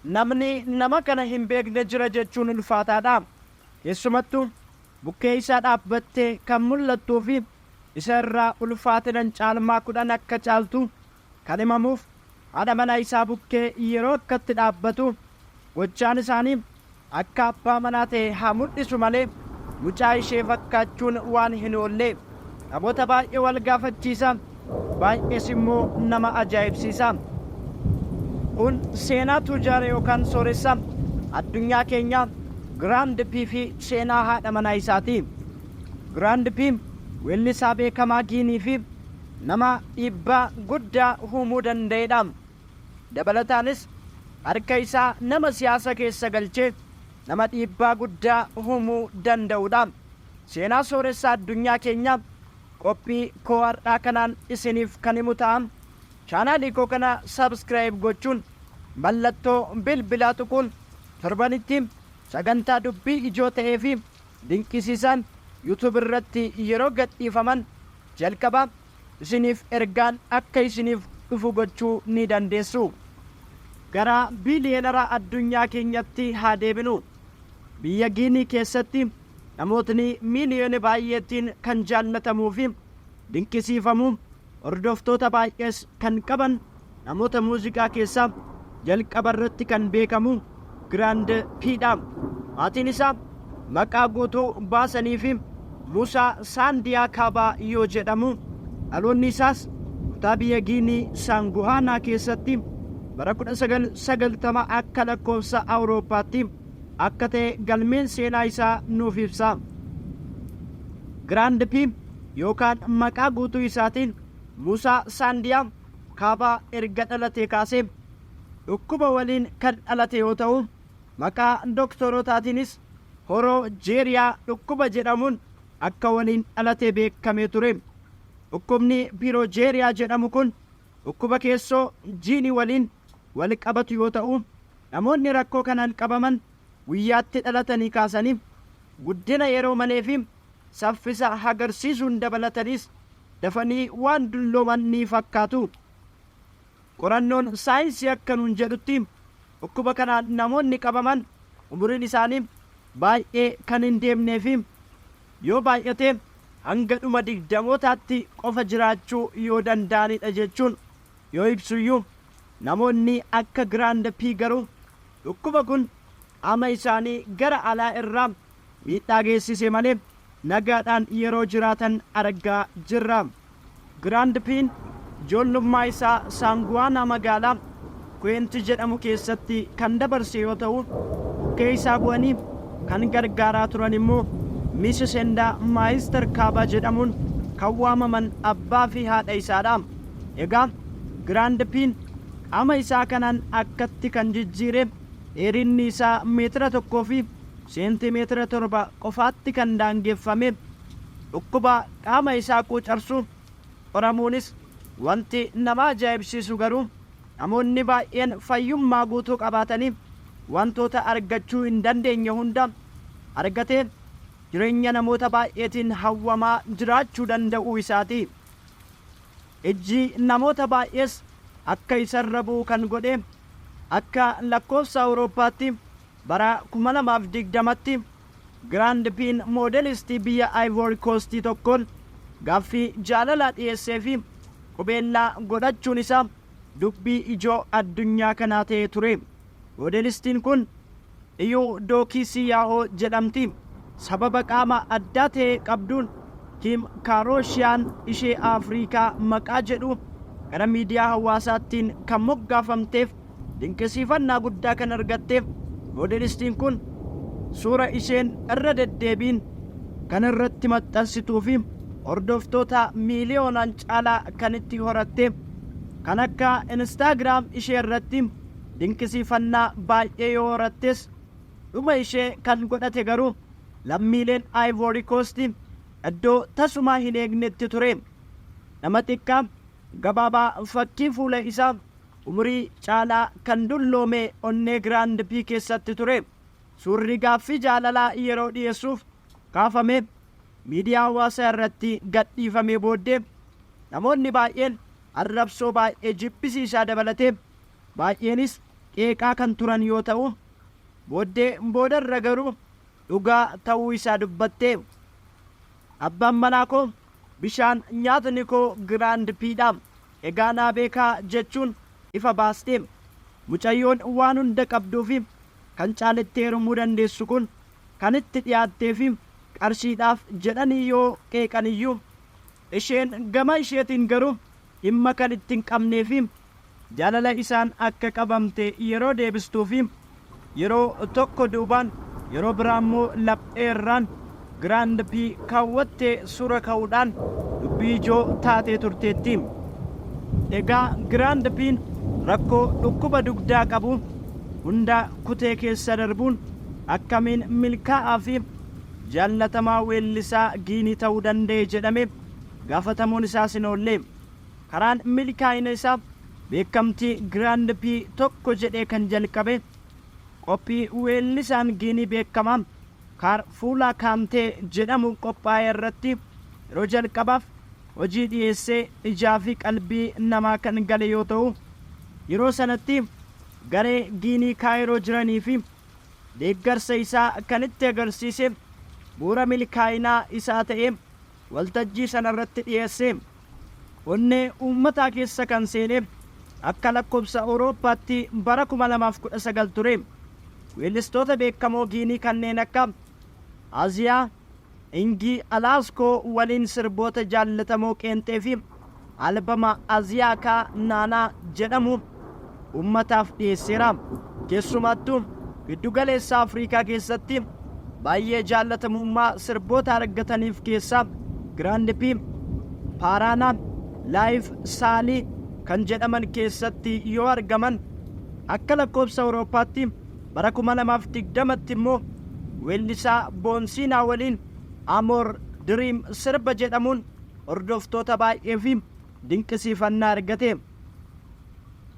namni nama kana hin beekne jira jechuun ulfaataadha. Keessumattuu bukkee isaa dhaabbattee kan mul'attuu fi isa irraa ulfaatinan caalmaa 10 akka caaltu kan himamuuf haadha manaa isaa bukkee yeroo akkatti dhaabbatu gochaan isaanii akka abbaa manaa ta'e haa mul'isu malee mucaa ishee fakkaachuun waan hin oolle. Namoota baay'ee wal gaafachiisa, baay'ees immoo nama ajaa'ibsiisa. Kun seenaa tujaara yookaan sooressa addunyaa keenya Giraand P fi seenaa haadha manaa isaati. Giraand P weellisaa beekamaa Giinii fi nama dhiibbaa guddaa uumuu danda'edha. Dabalataanis harka isaa nama siyaasa keessa galchee nama dhiibbaa guddaa uumuu danda'udha. Seenaa sooressa addunyaa keenya qophii koo har'aa kanaan isiniif kan himu ta'a. Chaanaalii koo kana sabskiraayib gochuun mallattoo bilbilaa tuquun torbanitti sagantaa dubbii ijoo ta'ee fi dinqisiisan YouTube irratti yeroo gadhiifaman jalqaba isiniif ergaan akka isiniif dhufu gochuu ni dandeessu. Gara biiliyeenara addunyaa keenyatti haa deebinu. Biyya Giinii keessatti namootni miiliyoona baay'eetiin kan jaallatamuu fi dinqisiifamuu hordoftoota baay'ees kan qaban namoota muuziqaa keessaa jalqaba irratti kan beekamu Giraand P'dha. Maatiin isaa maqaa guutuu baasanii fi Muusaa Saandiyaa Kaabaa yoo jedhamu, dhaloonni isaas kutaa biyya Giinii Saanguhaanaa keessatti bara 1990 akka lakkoofsa Awurooppaatti akka ta'e galmeen seenaa isaa nuuf ibsa. Giraand P yookaan maqaa guutuu isaatiin Muusaa Saandiyaa Kaabaa erga dhalatee kaasee dhukkuba waliin kan dhalate yoo ta'u, maqaa doktorotaatiinis Horojeeriyaa dhukkuba jedhamuun akka waliin dhalatee beekamee ture. Dhukkubni Pirojeeriyaa jedhamu kun dhukkuba keessoo jiinii waliin wal qabatu yoo ta'u, namoonni rakkoo kanaan qabaman guyyaatti dhalatanii kaasanii guddina yeroo malee fi saffisa agarsiisuun dabalatanis dafanii waan dullooman ni fakkaatu. Qorannoon saayinsii akka nuun jedhutti dhukkuba kanaan namoonni qabaman umuriin isaanii baay'ee kan hin deemnee fi yoo baay'ate hanga dhuma 20mootaatti qofa jiraachuu yoo danda'anidha jechuun yoo ibsuyyuu, namoonni akka Giraand P garuu dhukkuba kun ama isaanii gara alaa irraa miidhaa geessise malee nagaadhaan yeroo jiraatan argaa jirra. Giraand P'n ijoollummaa isaa Saanguhaanaa magaalaa Kuweenti jedhamu keessatti kan dabarse yoo ta'u, bukkee isaa bu'anii kan gargaaraa turan immoo Miisisendaa Maayister Kaabaa jedhamuun kan waamaman abbaa fi haadha isaadha. Egaa Giraand P'n qaama isaa kanaan akkatti kan jijjiire dheerinni isaa meetira 1 fi seentimeetira 7 qofaatti kan daangeffame. Dhukkuba qaama isaa quucarsu qoramuunis wanti nama ajaa'ibsiisu garuu namoonni baay'een fayyummaa guutuu qabaatanii wantoota argachuu hin dandeenye hunda argatee jireenya namoota baay'eetiin hawwamaa jiraachuu danda'uu isaati. Ijji namoota baay'ees akka isarra bu'u kan godhe akka lakkoofsa Awurooppaatti bara 2020tti Giraand P'n moodelistii biyya Ivory Coast tokkoon gaaffii jaalalaa dhiyeessee fi qubeellaa godhachuun isaa dubbii ijoo addunyaa kanaa ta'ee ture. Moodelistiin kun Iyuu Dookisiyaahoo jedhamti. Sababa qaama addaa ta'e qabduun Kim Kaaroosiyaan ishee Afrikaa maqaa jedhu gara miidiyaa hawaasaattiin kan moggaafamteef dinqisiifannaa guddaa kan argatteef, moodelistiin kun suura isheen irra deddeebiin kan irratti maxxansituu fi hordoftoota miiliyoonaan caalaa kan itti horatte, kan akka Instagram ishee irratti dinqisiifannaa baay'ee yoo horattes dhuma ishee kan godhate garuu lammiileen Ivory Coast iddoo tasumaa hin eegnetti ture. Nama xiqqaa gabaabaa fakkii fuula isaa umurii caalaa kan dulloome onnee Giraand P keessatti ture. Suurri gaaffii jaalalaa yeroo dhiyeessuuf kaafame miidiyaa hawaasaa irratti gadhiifamee booddee namoonni baay'een arrabsoo baay'ee jibbisiisaa dabalatee baay'eenis qeeqaa kan turan yoo ta'u boodarra garuu dhugaa ta'uu isaa dubbattee abbaan manaa koo bishaan nyaatni koo Giraand Piidha egaa naa beekaa jechuun ifa baastee mucayyoon waan hunda qabduufi kan caaletti heerumuu dandeessu kun kan itti dhiyaatteefi qarshiidhaaf jedhanii yoo qeeqaniyyuu isheen gama isheetiin garuu dhimma kan itti hin qabneefi jaalala isaan akka qabamte yeroo deebistuufi yeroo tokko duubaan yeroo biraammoo lapheerraan Giraand P kaawwattee suura ka'uudhaan dubbii ijoo taatee turteetti. Egaa Giraand P'n rakkoo dhukkuba dugdaa qabu hunda kutee keessa darbuun akkamiin milkaa'aa fi jaallatamaa weellisaa Giinii ta'uu danda'e jedhame gaafatamuun isaas hin oolle. Karaan milkaa'ina isaa beekamtii Giraand P tokko jedhee kan jalqabe qophii weellisaan Giinii beekamaa kaar fuulaa kaamtee jedhamu qophaa'e irratti yeroo jalqabaaf hojii dhiyeessee ijaa fi qalbii namaa kan gale yoo ta'u yeroo sanatti garee Giinii Kaayiroo jiranii fi deeggarsa isaa kan itti agarsiise bu'uura milkaa'inaa isaa ta'e waltajjii sanarratti dhiyeesse. Onnee uummataa keessa kan seene akka lakkoobsa Awurooppaatti bara 2019 ture. Weellistoota beekamoo Giinii kanneen akka Aziyaa Ingii Alaaskoo waliin sirboota jaallatamoo qeenxee fi albama Aziyaakaa Naanaa jedhamu uummataaf dhiyeesseera. Keessumattuu giddugaleessa Afrikaa keessatti baay'ee jaallatamummaa sirboota argataniif keessaa Giraand P Paaraanaa Laayif Saalii kan jedhaman keessatti yoo argaman akka lakkoobsa Awurooppaatti bara 2020tti immoo weellisaa Boonsiinaa waliin Amoor Diriim sirba jedhamuun hordoftoota baay'ee fi dinqisiifannaa argate.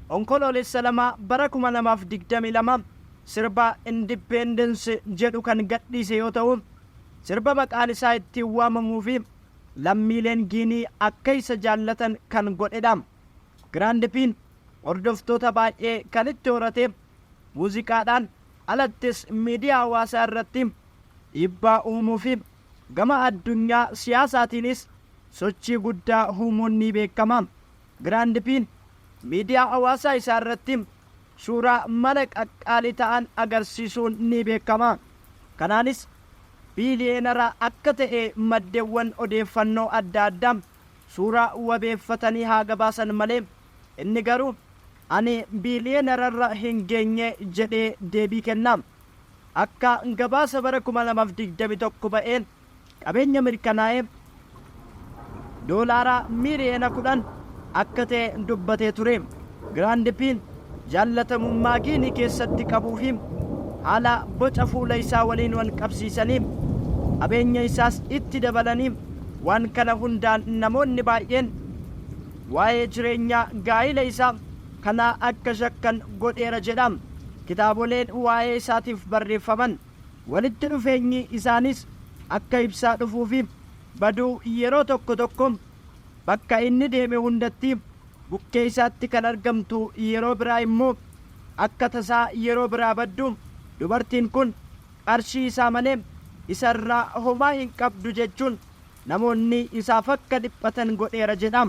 Onkoloolessa 2 bara 2022 sirba Independence jedhu kan gadhiise yoo ta'u sirba maqaan isaa ittiin waamamuu fi lammiileen Giinii akka isa jaallatan kan godhedha. Giraand P'n hordoftoota baay'ee kan itti horate muuziqaadhaan alattis miidiyaa hawaasaa irratti dhiibbaa uumuu fi gama addunyaa siyaasaatiinis sochii guddaa uumuun ni beekama. Giraand P'n miidiyaa hawaasaa isaa irratti suuraa mana qaqqaalii ta'an agarsiisuun ni beekama. Kanaanis biiliyeenara akka ta'e maddeewwan odeeffannoo adda addaa suuraa wabeeffatanii haa gabaasan malee inni garuu ani biiliyeenararra hin geenye jedhee deebii kenna. Akka gabaasa bara 2021 ba'een qabeenya mirkanaa'ee doolaaraa miiliyoona 10 akka ta'e dubbatee ture. Giraand P'n jaallatamummaa Giinii keessatti qabuu fi haala boca fuula isaa waliin wal qabsiisanii qabeenya isaas itti dabalanii waan kana hundaan namoonni baay'een waa'ee jireenyaa gaa'ila isaa kanaa akka shakkan godheera jedha. Kitaaboleen waa'ee isaatiif barreeffaman walitti dhufeenyi isaanis akka ibsaa dhufuu fi baduu yeroo tokko tokko bakka inni deeme hundatti bukkee isaatti kan argamtu yeroo biraa immoo akka tasaa yeroo biraa baddu dubartiin kun qarshii isaa malee isarraa homaa hin qabdu jechuun namoonni isaaf akka dhiphatan godheera jedha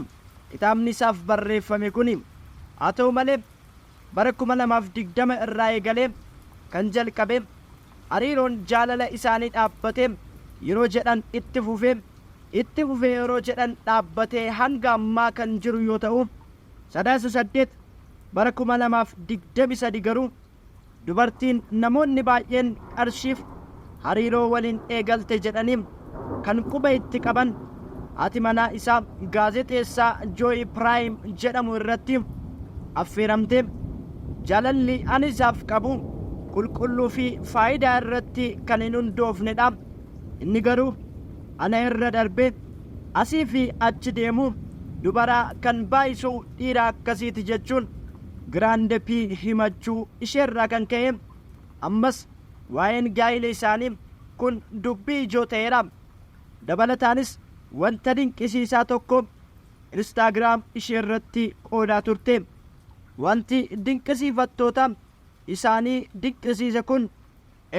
kitaabni isaaf barreeffame kuni. Haa ta'u malee bara 2020 irraa eegalee kan jalqabe hariiroon jaalala isaanii dhaabbatee yeroo jedhan itti fufee yeroo jedhan dhaabbatee hanga ammaa kan jiru yoo ta'u 8 bara 2023 garuu dubartiin namoonni baay'een qarshiif hariiroo waliin eegalte jedhanii kan quba itti qaban haati manaa isaa gaazexeessaa Jooyi Piraayim jedhamu irratti affeeramtee jaalalli ani isaaf qabu qulqulluu fi faayidaa irratti kan hin hundoofnedha. Inni garuu ana irra darbee asii fi achi deemu dubaraa kan baay'isuu dhiira akkasiiti jechuun Giraand P himachuu isheerraa kan ka'e ammas waa'een gaa'ila isaanii kun dubbii ijoo ta'eera. Dabalataanis wanta dinqisiisaa tokko Instagram isheerratti qoodaa turte. Wanti dinqisiifattoota isaanii dinqisiise kun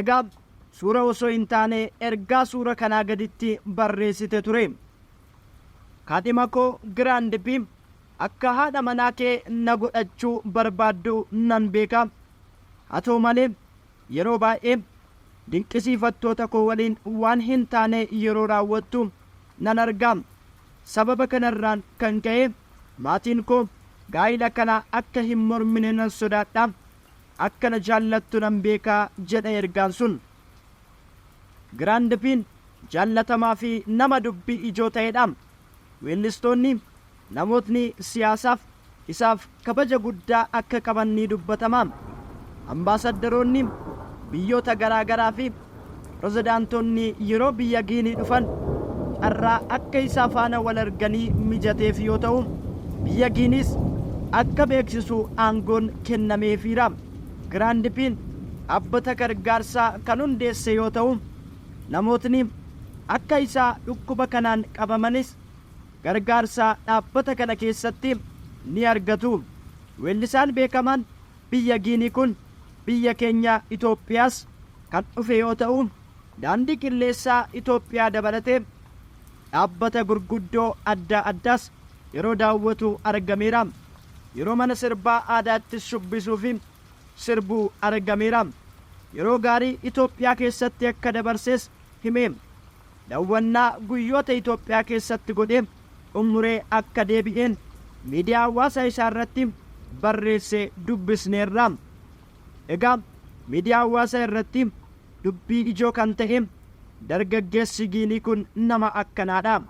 egaa suura osoo hin taane ergaa suura kanaa gaditti barreessite ture. Kaadhima koo Giraandipii akka haadha manaa kee na godhachuu barbaaddu nan beeka. Haa ta'u malee yeroo baay'ee dinqisiifattoota koo waliin waan hin taane yeroo raawwattu nan argaa. Sababa kanarraan kan ka'e maatiin koo gaa'ila kana akka hin mormine nan sodaadha. Akka na jaallattu nan beekaa jedha ergaan sun. Giraandipiin jaallatamaa fi nama dubbii ijoo ta'edha. Weellistoonni namootni siyaasaaf isaaf kabaja guddaa akka qaban ni dubbatama. Ambaasaddaroonni biyyoota garaa garaa fi pirezidaantonni yeroo biyya Giinii dhufan carraa akka isaa faana wal arganii mijateef yoo ta'u, biyya Giiniis akka beeksisu aangoon kennameefiira. Giraandipiin dhaabbata gargaarsaa kan hundeesse yoo ta'u, namootni akka isaa dhukkuba kanaan qabamanis gargaarsa dhaabbata kana keessatti ni argatu. Weellisaan beekamaan biyya Giinii kun biyya keenya Itoophiyaas kan dhufe yoo ta'u, daandii qilleensaa Itoophiyaa dabalatee dhaabbata gurguddoo adda addaas yeroo daawwatu argameera. Yeroo mana sirbaa aadaatti shubbisuu fi sirbuu argameera. Yeroo gaarii Itoophiyaa keessatti akka dabarsees hime. Daawwannaa guyyoota Itoophiyaa keessatti godhee umuree akka deebi'een miidiyaa hawaasaa isaa irratti barreesse dubbisneerra. Egaa miidiyaa hawaasaa irratti dubbii ijoo kan ta'e dargaggeessi Giinii kun nama akkanaadha.